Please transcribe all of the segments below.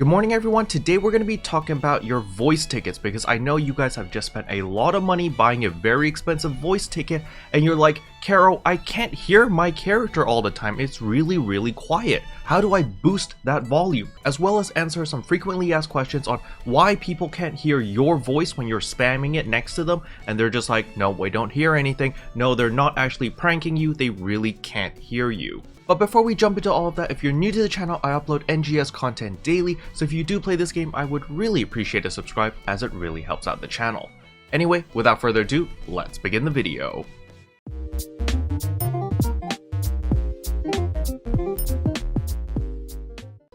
Good morning everyone, today we're going to be talking about your voice tickets because I know you guys have just spent a lot of money buying a very expensive voice ticket and you're like, Carol, I can't hear my character all the time, it's really quiet. How do I boost that volume? As well as answer some frequently asked questions on why people can't hear your voice when you're spamming it next to them and they're just like, no, we don't hear anything. No, they're not actually pranking you, they really can't hear you. But before we jump into all of that, if you're new to the channel, I upload NGS content daily, so if you do play this game, I would really appreciate a subscribe as it really helps out the channel. Anyway, without further ado, let's begin the video.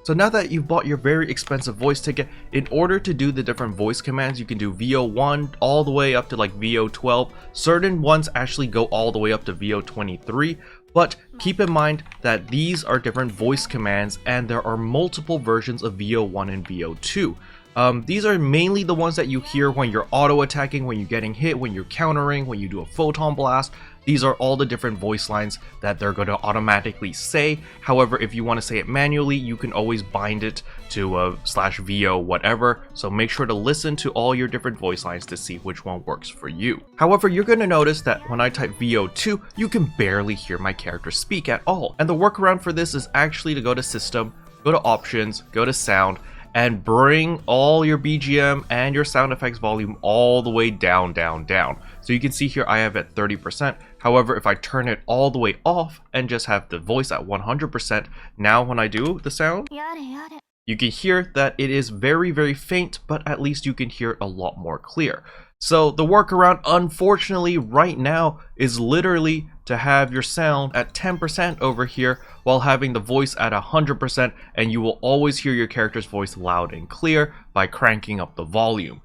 So now that you've bought your very expensive voice ticket, in order to do the different voice commands, you can do VO1 all the way up to like VO12. Certain ones actually go all the way up to VO23, but keep in mind that these are different voice commands and there are multiple versions of VO1 and VO2. These are mainly the ones that you hear when you're auto attacking, when you're getting hit, when you're countering, when you do a photon blast. These are all the different voice lines that they're going to automatically say. However, if you want to say it manually, you can always bind it to /VO whatever. So make sure to listen to all your different voice lines to see which one works for you. However, you're going to notice that when I type VO2, you can barely hear my character speak at all. And the workaround for this is actually to go to System, go to Options, go to Sound, and bring all your BGM and your sound effects volume all the way down. So you can see here I have it at 30%. However, if I turn it all the way off and just have the voice at 100%, now when I do the sound, you can hear that it is very faint, but at least you can hear it a lot more clear. So the workaround, unfortunately, right now is literally to have your sound at 10% over here while having the voice at 100%, and you will always hear your character's voice loud and clear by cranking up the volume.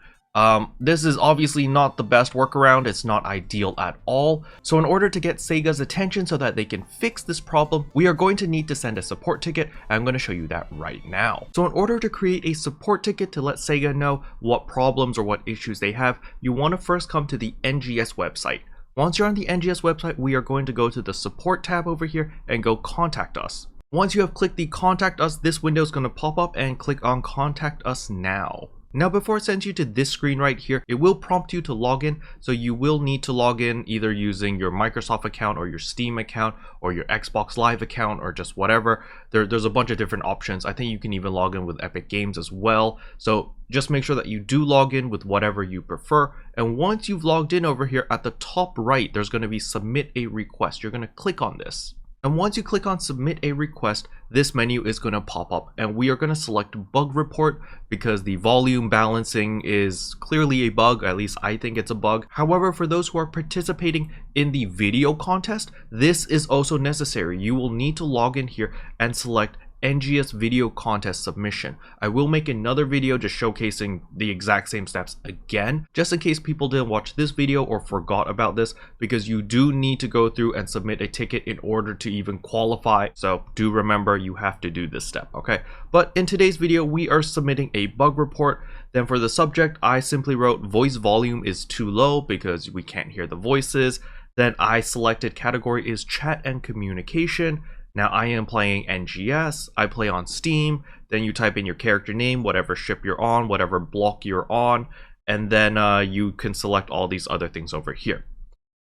This is obviously not the best workaround, it's not ideal at all. So in order to get Sega's attention so that they can fix this problem, we are going to need to send a support ticket, and I'm going to show you that right now. So in order to create a support ticket to let Sega know what problems or what issues they have, you want to first come to the NGS website. Once you're on the NGS website, we are going to go to the support tab over here and go contact us. Once you have clicked the contact us, this window is going to pop up and click on contact us now. Now before it sends you to this screen right here, it will prompt you to log in, so you will need to log in either using your Microsoft account or your Steam account or your Xbox Live account or just whatever. There's a bunch of different options. I think you can even log in with Epic Games as well. So just make sure that you do log in with whatever you prefer. And once you've logged in over here at the top right, there's going to be submit a request. You're going to click on this. And once you click on submit a request, this menu is going to pop up and we are going to select bug report because the volume balancing is clearly a bug, at least I think it's a bug. However, for those who are participating in the video contest, this is also necessary. You will need to log in here and select NGS video contest submission. I will make another video just showcasing the exact same steps again, just in case people didn't watch this video or forgot about this, because you do need to go through and submit a ticket in order to even qualify. So do remember you have to do this step, okay? But in today's video, we are submitting a bug report. Then for the subject, I simply wrote voice volume is too low because we can't hear the voices. Then I selected category is chat and communication. Now I am playing NGS, I play on Steam, then you type in your character name, whatever ship you're on, whatever block you're on, and then you can select all these other things over here.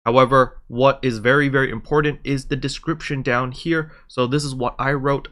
However, what is very important is the description down here. So this is what I wrote.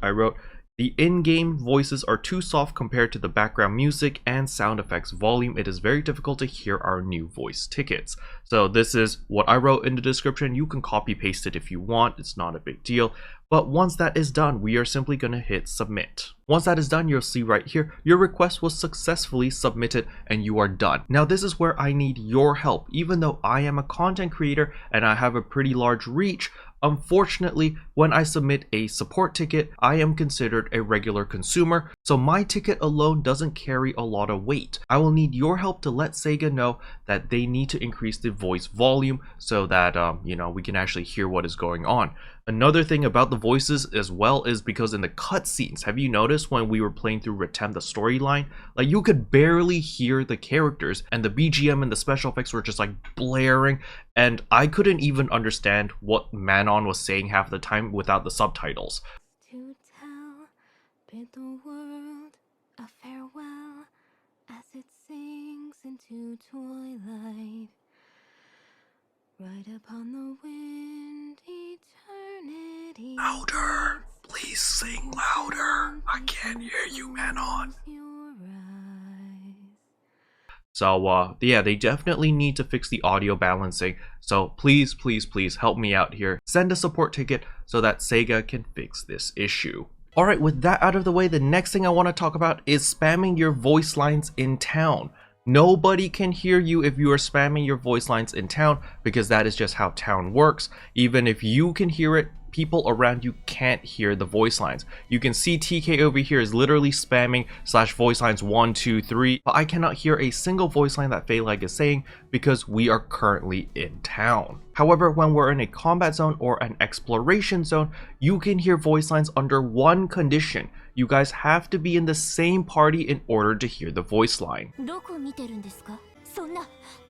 The in-game voices are too soft compared to the background music and sound effects volume. It is very difficult to hear our new voice tickets. So this is what I wrote in the description. You can copy paste it if you want. It's not a big deal. But once that is done, we are simply going to hit submit. Once that is done, you'll see right here, your request was successfully submitted and you are done. Now this is where I need your help. Even though I am a content creator and I have a pretty large reach, unfortunately, when I submit a support ticket, I am considered a regular consumer, so my ticket alone doesn't carry a lot of weight. I will need your help to let Sega know that they need to increase the voice volume so that we can actually hear what is going on. Another thing about the voices as well is because in the cutscenes, have you noticed when we were playing through Retem the storyline, like you could barely hear the characters and the BGM and the special effects were just like blaring, and I couldn't even understand what Manon was saying half the time without the subtitles. To tell, bid the world A farewell as it sinks into twilight. Right upon the wind, eternity. Louder! Please sing louder. I can't hear you, Manon. So, yeah, they definitely need to fix the audio balancing. So please, please, please help me out here. Send a support ticket so that Sega can fix this issue. Alright, with that out of the way, the next thing I want to talk about is spamming your voice lines in town. Nobody can hear you if you are spamming your voice lines in town, because that is just how town works. Even if you can hear it, people around you can't hear the voice lines. You can see TK over here is literally spamming /voice lines 1, 2, 3, but I cannot hear a single voice line that PSO2 is saying because we are currently in town. However, when we're in a combat zone or an exploration zone, you can hear voice lines under one condition. You guys have to be in the same party in order to hear the voice line.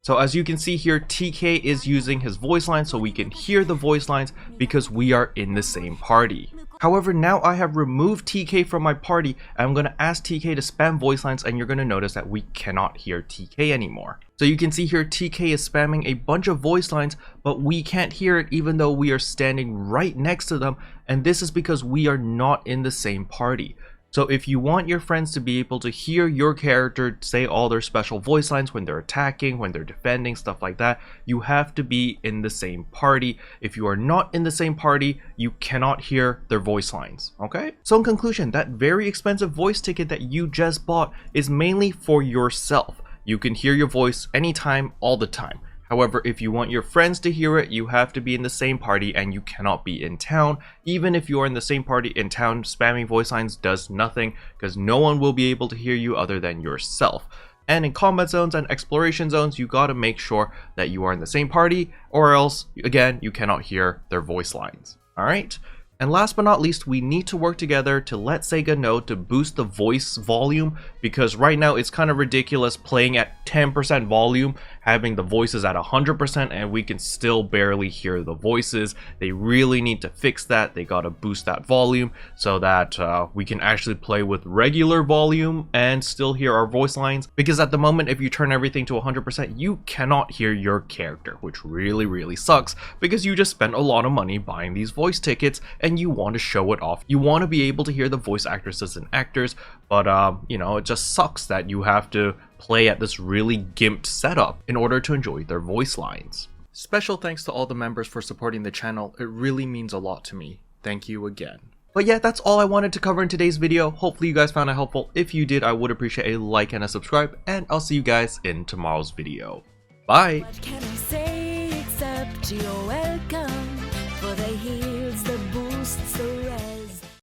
So as you can see here, TK is using his voice line so we can hear the voice lines because we are in the same party. However, now I have removed TK from my party and I'm going to ask TK to spam voice lines, and you're going to notice that we cannot hear TK anymore. So you can see here TK is spamming a bunch of voice lines, but we can't hear it even though we are standing right next to them, and this is because we are not in the same party. So if you want your friends to be able to hear your character say all their special voice lines when they're attacking, when they're defending, stuff like that, you have to be in the same party. If you are not in the same party, you cannot hear their voice lines, okay? So in conclusion, that very expensive voice ticket that you just bought is mainly for yourself. You can hear your voice anytime, all the time. However, if you want your friends to hear it, you have to be in the same party and you cannot be in town. Even if you are in the same party in town, spamming voice lines does nothing because no one will be able to hear you other than yourself. And in combat zones and exploration zones, you gotta make sure that you are in the same party, or else, again, you cannot hear their voice lines. Alright? And last but not least, we need to work together to let Sega know to boost the voice volume, because right now it's kind of ridiculous playing at 10% volume, having the voices at 100%, and we can still barely hear the voices. They really need to fix that. They gotta boost that volume so that we can actually play with regular volume and still hear our voice lines, because at the moment, if you turn everything to 100%, you cannot hear your character, which really sucks, because you just spent a lot of money buying these voice tickets and you want to show it off. You want to be able to hear the voice actresses and actors, but you know, it just sucks that you have to play at this really gimped setup in order to enjoy their voice lines. Special thanks to all the members for supporting the channel. It really means a lot to me. Thank you again. But yeah, that's all I wanted to cover in today's video. Hopefully you guys found it helpful. If you did, I would appreciate a like and a subscribe, and I'll see you guys in tomorrow's video. Bye! What can I say except you're welcome for the heals, the boosts, the